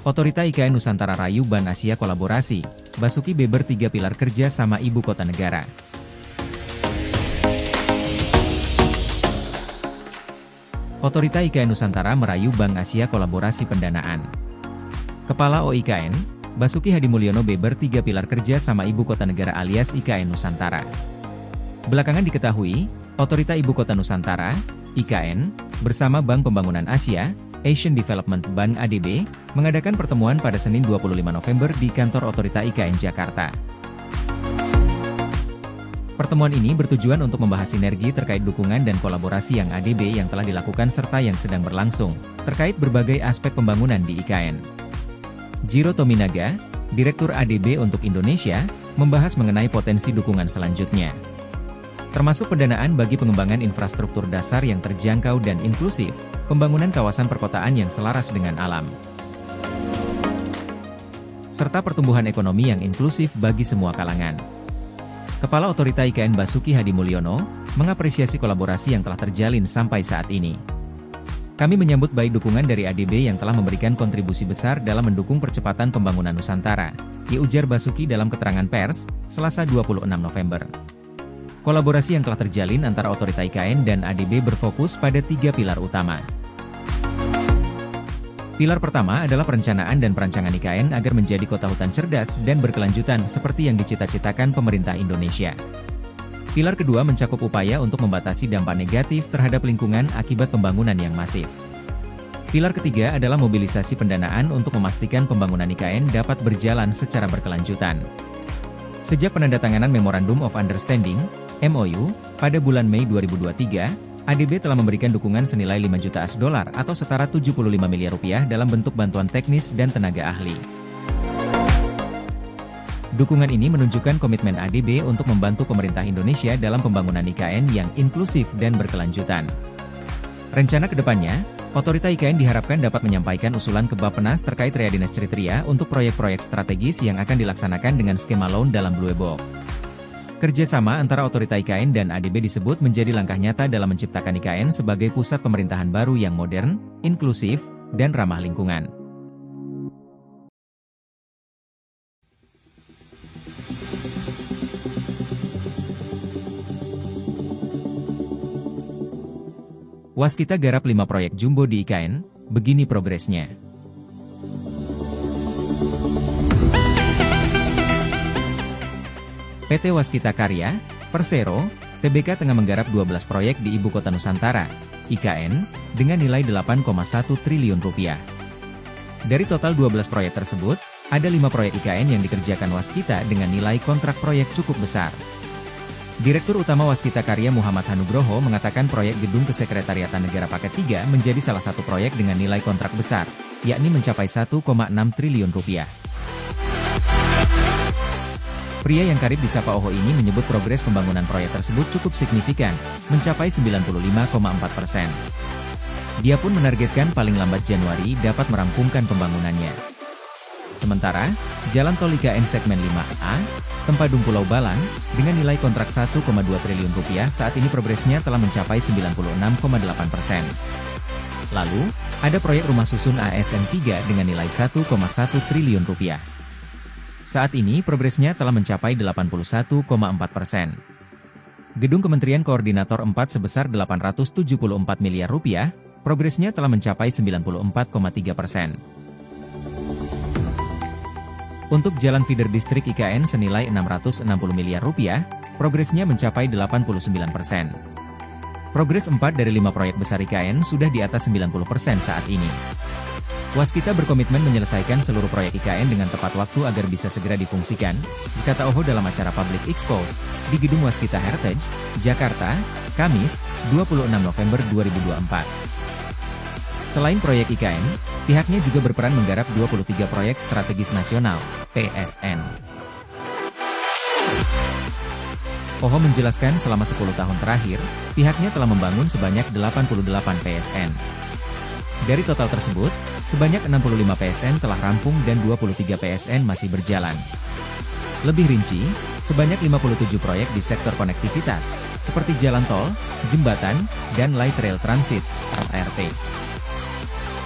Otorita IKN Nusantara rayu Bank Asia kolaborasi, Basuki beber 3 pilar kerja sama Ibu Kota Negara. Otorita IKN Nusantara merayu Bank Asia kolaborasi pendanaan. Kepala OIKN, Basuki Hadimulyono beber 3 pilar kerja sama Ibu Kota Negara alias IKN Nusantara. Belakangan diketahui, Otorita Ibu Kota Nusantara, IKN, bersama Bank Pembangunan Asia, Asian Development Bank ADB, mengadakan pertemuan pada Senin 25 November di kantor Otorita IKN Jakarta. Pertemuan ini bertujuan untuk membahas sinergi terkait dukungan dan kolaborasi yang ADB yang telah dilakukan serta yang sedang berlangsung, terkait berbagai aspek pembangunan di IKN. Jiro Tominaga, Direktur ADB untuk Indonesia, membahas mengenai potensi dukungan selanjutnya, termasuk pendanaan bagi pengembangan infrastruktur dasar yang terjangkau dan inklusif, pembangunan kawasan perkotaan yang selaras dengan alam, serta pertumbuhan ekonomi yang inklusif bagi semua kalangan. Kepala Otorita IKN Basuki Hadimulyono, mengapresiasi kolaborasi yang telah terjalin sampai saat ini. Kami menyambut baik dukungan dari ADB yang telah memberikan kontribusi besar dalam mendukung percepatan pembangunan Nusantara, diujar Basuki dalam keterangan pers, Selasa 26 November. Kolaborasi yang telah terjalin antara Otorita IKN dan ADB berfokus pada 3 pilar utama. Pilar pertama adalah perencanaan dan perancangan IKN agar menjadi kota hutan cerdas dan berkelanjutan seperti yang dicita-citakan pemerintah Indonesia. Pilar kedua mencakup upaya untuk membatasi dampak negatif terhadap lingkungan akibat pembangunan yang masif. Pilar ketiga adalah mobilisasi pendanaan untuk memastikan pembangunan IKN dapat berjalan secara berkelanjutan. Sejak penandatanganan Memorandum of Understanding, MOU, pada bulan Mei 2023, ADB telah memberikan dukungan senilai 5 juta US$ atau setara 75 miliar rupiah dalam bentuk bantuan teknis dan tenaga ahli. Dukungan ini menunjukkan komitmen ADB untuk membantu pemerintah Indonesia dalam pembangunan IKN yang inklusif dan berkelanjutan. Rencana kedepannya, Otorita IKN diharapkan dapat menyampaikan usulan ke Bappenas terkait readiness kriteria untuk proyek-proyek strategis yang akan dilaksanakan dengan skema loan dalam Blue Book. Kerjasama antara Otorita IKN dan ADB disebut menjadi langkah nyata dalam menciptakan IKN sebagai pusat pemerintahan baru yang modern, inklusif, dan ramah lingkungan. Waskita garap 5 proyek jumbo di IKN, begini progresnya. PT Waskita Karya, Persero, Tbk tengah menggarap 12 proyek di Ibu Kota Nusantara, IKN, dengan nilai 8,1 triliun rupiah. Dari total 12 proyek tersebut, ada 5 proyek IKN yang dikerjakan Waskita dengan nilai kontrak proyek cukup besar. Direktur Utama Waskita Karya Muhammad Hanugroho mengatakan proyek Gedung Kesekretariatan Negara Paket 3 menjadi salah satu proyek dengan nilai kontrak besar, yakni mencapai 1,6 triliun rupiah. Pria yang karib disapa Oho ini menyebut progres pembangunan proyek tersebut cukup signifikan, mencapai 95,4%. Dia pun menargetkan paling lambat Januari dapat merampungkan pembangunannya. Sementara, jalan tol IKN segmen 5A, Tempadung Pulau Balang, dengan nilai kontrak 1,2 triliun rupiah saat ini progresnya telah mencapai 96,8%. Lalu, ada proyek rumah susun ASN 3 dengan nilai 1,1 triliun rupiah. Saat ini progresnya telah mencapai 81,4%. Gedung Kementerian Koordinator 4 sebesar 874 miliar rupiah, progresnya telah mencapai 94,3%. Untuk jalan feeder distrik IKN senilai 660 miliar rupiah, progresnya mencapai 89%. Progres 4 dari 5 proyek besar IKN sudah di atas 90% saat ini. Waskita berkomitmen menyelesaikan seluruh proyek IKN dengan tepat waktu agar bisa segera difungsikan, dikata Oho dalam acara Public Expose, di Gedung Waskita Heritage, Jakarta, Kamis, 26 November 2024. Selain proyek IKN, pihaknya juga berperan menggarap 23 proyek strategis nasional, PSN. Oho menjelaskan selama 10 tahun terakhir, pihaknya telah membangun sebanyak 88 PSN. Dari total tersebut, sebanyak 65 PSN telah rampung dan 23 PSN masih berjalan. Lebih rinci, sebanyak 57 proyek di sektor konektivitas, seperti jalan tol, jembatan, dan light rail transit, LRT.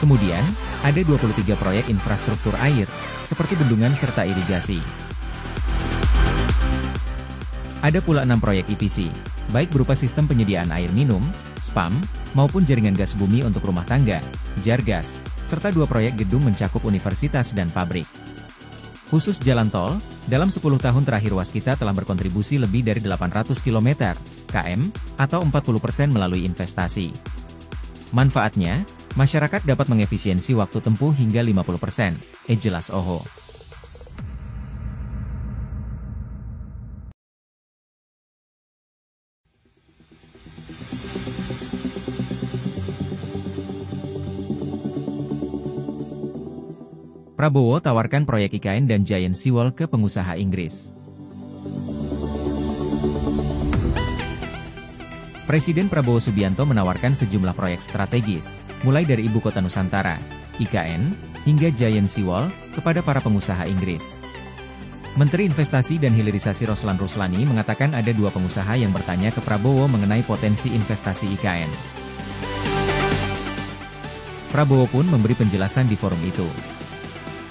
Kemudian, ada 23 proyek infrastruktur air, seperti bendungan serta irigasi. Ada pula 6 proyek EPC, baik berupa sistem penyediaan air minum, spam, maupun jaringan gas bumi untuk rumah tangga, jar gas, serta 2 proyek gedung mencakup universitas dan pabrik. Khusus jalan tol, dalam 10 tahun terakhir Waskita telah berkontribusi lebih dari 800 km, km, atau 40% melalui investasi. Manfaatnya, masyarakat dapat mengefisiensi waktu tempuh hingga 50%, jelas OHO. Prabowo tawarkan proyek IKN dan Giant Seawall ke pengusaha Inggris. Presiden Prabowo Subianto menawarkan sejumlah proyek strategis, mulai dari Ibu Kota Nusantara, IKN, hingga Giant Seawall, kepada para pengusaha Inggris. Menteri Investasi dan Hilirisasi Roslan Ruslani mengatakan ada 2 pengusaha yang bertanya ke Prabowo mengenai potensi investasi IKN. Prabowo pun memberi penjelasan di forum itu.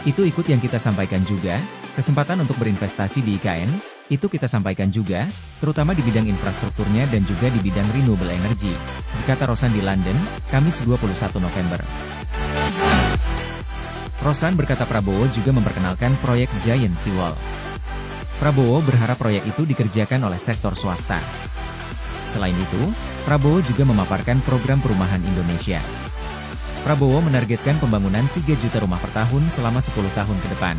Itu ikut yang kita sampaikan juga, kesempatan untuk berinvestasi di IKN, itu kita sampaikan juga, terutama di bidang infrastrukturnya dan juga di bidang renewable energy, kata Rosan di London, Kamis 21 November. Rosan berkata Prabowo juga memperkenalkan proyek Giant Seawall. Prabowo berharap proyek itu dikerjakan oleh sektor swasta. Selain itu, Prabowo juga memaparkan program perumahan Indonesia. Prabowo menargetkan pembangunan 3 juta rumah per tahun selama 10 tahun ke depan.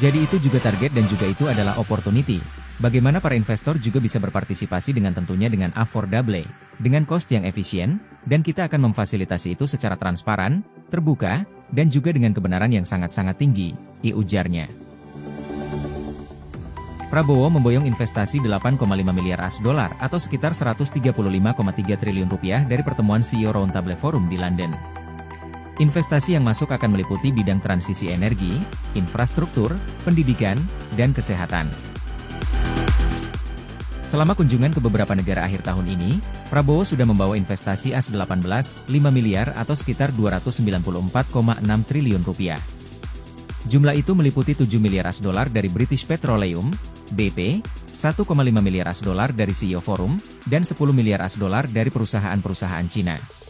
Jadi itu juga target dan juga itu adalah opportunity. Bagaimana para investor juga bisa berpartisipasi dengan tentunya dengan affordable, dengan cost yang efisien, dan kita akan memfasilitasi itu secara transparan, terbuka, dan juga dengan kebenaran yang sangat-sangat tinggi, ujarnya. Prabowo memboyong investasi 8,5 miliar AS dolar atau sekitar 135,3 triliun rupiah dari pertemuan CEO Roundtable Forum di London. Investasi yang masuk akan meliputi bidang transisi energi, infrastruktur, pendidikan, dan kesehatan. Selama kunjungan ke beberapa negara akhir tahun ini, Prabowo sudah membawa investasi AS 18,5 miliar atau sekitar 294,6 triliun rupiah. Jumlah itu meliputi 7 miliar AS dolar dari British Petroleum, BP, 1,5 miliar AS dolar dari CEO Forum, dan 10 miliar AS dolar dari perusahaan-perusahaan Cina.